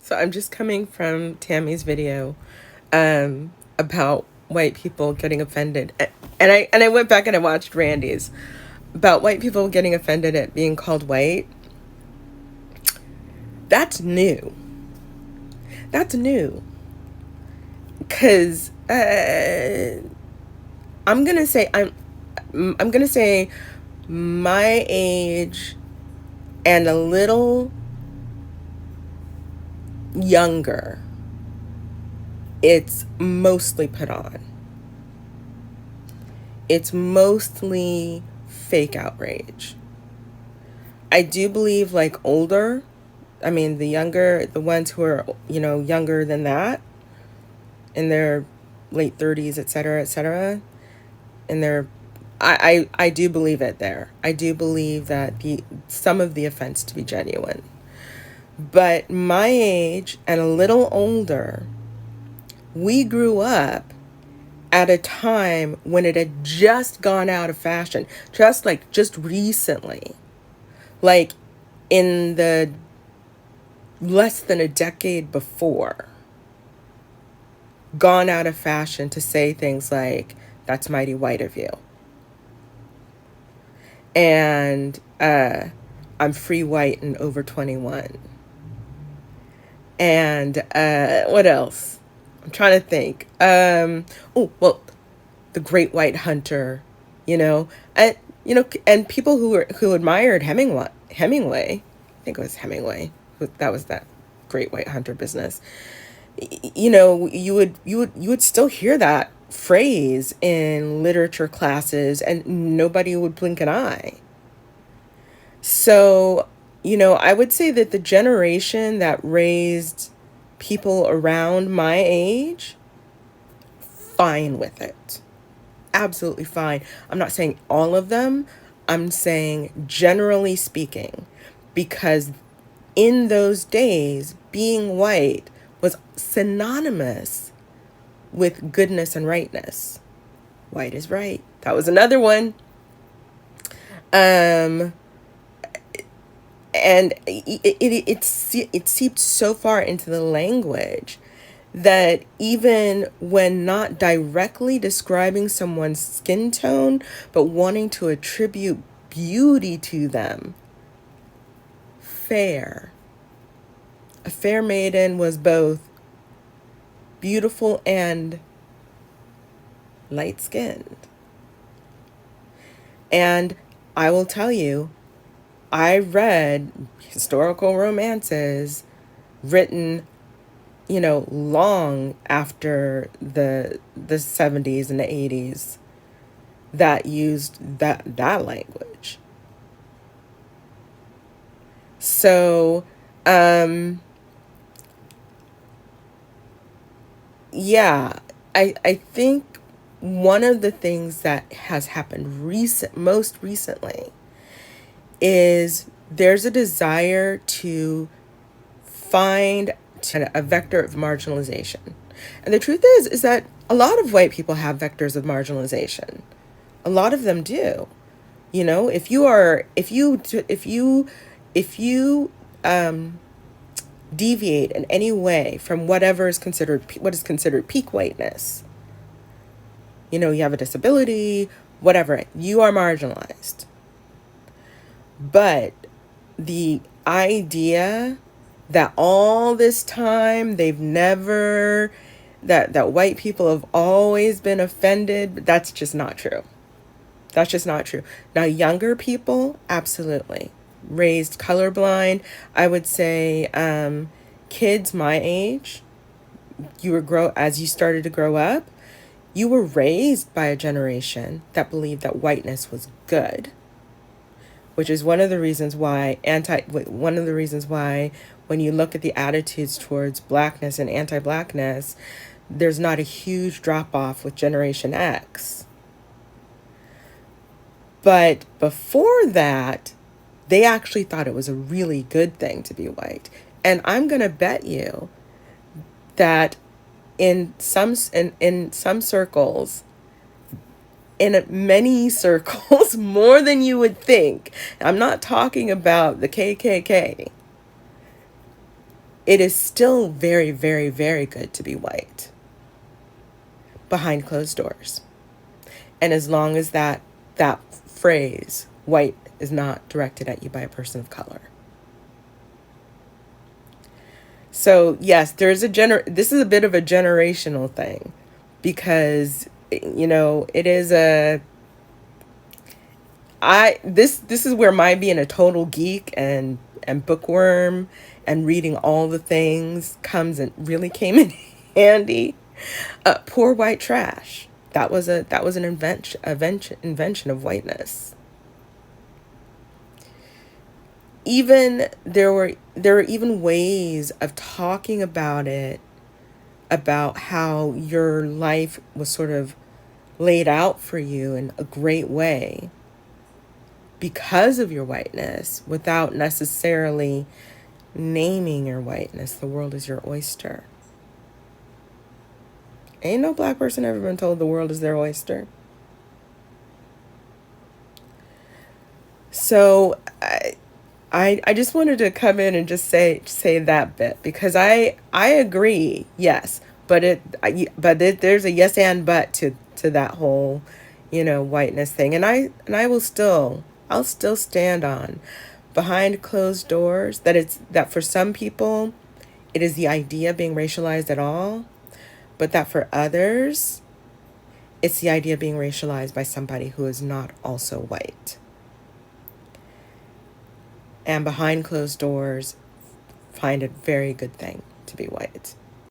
So I'm just coming from Tammy's video about white people getting offended. And I went back and I watched Randy's about white people getting offended at being called white. That's new. That's new. Cuz I'm going to say I'm going to say my age and a little younger, it's mostly put on. It's mostly fake outrage. I do believe like older, I mean the ones who are, younger than that, in their late 30s, etc., in their I do believe it there. I do believe that some of the offense to be genuine. But my age and a little older, we grew up at a time when it had just gone out of fashion, just recently, like in the less than a decade before, gone out of fashion to say things like, "That's mighty white of you," and "I'm free white and over 21," and what else? I'm trying to think. Oh well, the Great White Hunter, and and people who admired Hemingway, I think it was Hemingway, that was that Great White Hunter business. You would still hear that phrase in literature classes, and nobody would blink an eye. So, I would say that the generation that raised people around my age, fine with it. Absolutely fine. I'm not saying all of them. I'm saying generally speaking, because in those days, being white was synonymous with goodness and rightness. White is right. That was another one. Um, and it seeped so far into the language that even when not directly describing someone's skin tone, but wanting to attribute beauty to them, fair. A fair maiden was both beautiful and light-skinned. And I will tell you, I read historical romances written, long after the 70s and the 80s that used that language. So, yeah, I think one of the things that has happened most recently is there's a desire to find a vector of marginalization. And the truth is that a lot of white people have vectors of marginalization. A lot of them do. If you deviate in any way from what is considered peak whiteness, you have a disability, whatever, you are marginalized. But the idea that all this time that white people have always been offended, that's just not true. That's just not true. Now, younger people, absolutely. Raised colorblind, I would say kids my age, as you started to grow up, you were raised by a generation that believed that whiteness was good, which is one of the reasons why when you look at the attitudes towards blackness and anti-blackness, there's not a huge drop off with Generation X. But before that, they actually thought it was a really good thing to be white. And I'm going to bet you that in some circles, in many circles, more than you would think, I'm not talking about the KKK, it is still very, very, very good to be white behind closed doors. And as long as that phrase, white, is not directed at you by a person of color. So yes, this is a bit of a generational thing, because it is this is where my being a total geek and bookworm and reading all the things really came in handy. Poor white trash. That was an invention of whiteness. Even there were even ways of talking about it, about how your life was sort of laid out for you in a great way because of your whiteness, without necessarily naming your whiteness. The world is your oyster. Ain't no black person ever been told the world is their oyster. So I just wanted to come in and just say that bit, because I agree, yes, there's a yes and but to that whole whiteness thing, and I'll still stand on behind closed doors that for some people it is the idea of being racialized at all, but that for others it's the idea of being racialized by somebody who is not also white. And behind closed doors, find a very good thing to be white.